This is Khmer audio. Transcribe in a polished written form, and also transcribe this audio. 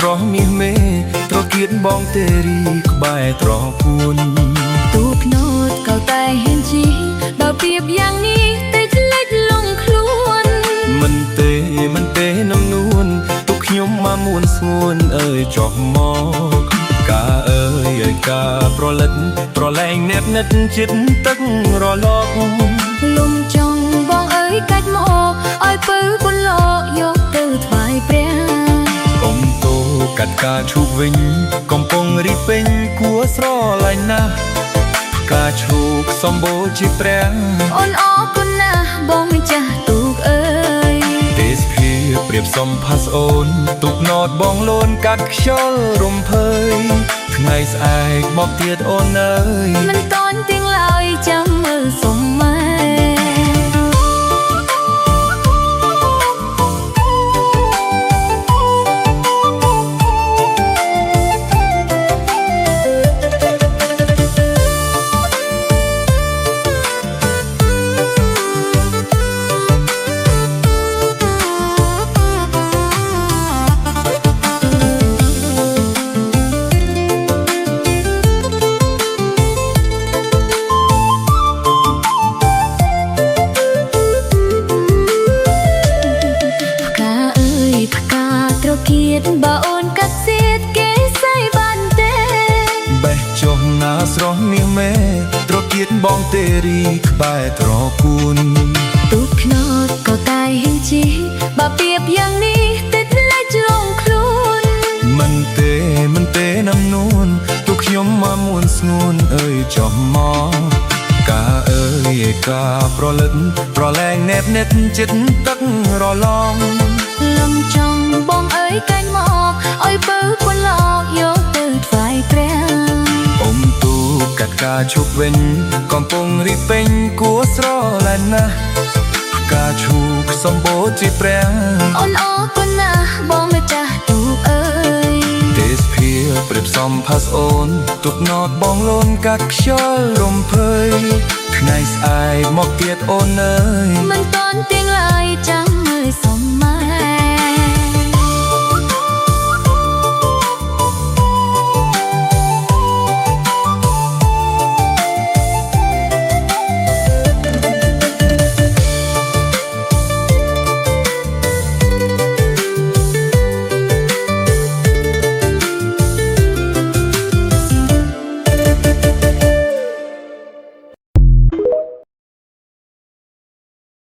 ស្រស់មាសមេត្រកៀតបងទេរីក្បែរត្រកួនទូភ្នោតក៏តែហ៊ានជីដល់ពីបយ៉ាងនេះតែឆ្លេចលងខ្លួនមិនទេនឹងនួនទុកខ្ញុំមកមួនស្ងួនអើយចុះមកកាអើយកាប្រលិតប្រឡែងអ្នកនិតចិត្តទឹករលកលំចង់បងអើយកាច់មកឲ្យពើបុលយកទៅថ្វាយព្រះអ៊ំតូកាត់ការឈូកវិញកំពុងរីពេញគួរស្រឡាញ់ណាស់ការឈូកសម្បូរជាព្រះអូនអរគុណណាស់បងម្ចាស់ទូកអើយទេសភាប្រៀបសំផាសអូនទុកណតបងលូនកាត់ខ្យល់រំភើយថ្ងៃស្អែកមកទៀតអូនអើយមិនតន់ទាំងឡើយចាំមើលសុំម៉ែបើអូនកាត់សៀតគេសៃបានទេបេះចុះណាស្រស់មាសមេត្រកៀតបងទេរីក្បែរត្រកួនទូកភ្នោតក៏តែហ៊ានជីបើពីបយ៉ាងនេះតែឆ្លេចលងខ្លួនមិនទេណាំនួនទុកខ្ញុំមកមួនស្ងួនអើយចុះមកកាអើយកាប្រលិតប្រឡែងណែបនិតចិត្តទឹករលងលំចង់បងអើយកាញ់មកឲ្យពើបុលយកទៅថ្វាយព្រះអ៊ំទូកាត់ការឈប់វិញកំពុងរីពេញគួរស្រឡាញ់ណាស់ការឈូកសម្បូរជាព្រះអូនអរគុណណាស់បងម្ចាស់ទូកអើយទេសភាប្រៀបសំផាសអូនទុកណតបងលូនកាត់ខ្យល់រំភើយថ្ងៃស្អែកមកទៀតអូនអើយមិនតន់ទាំង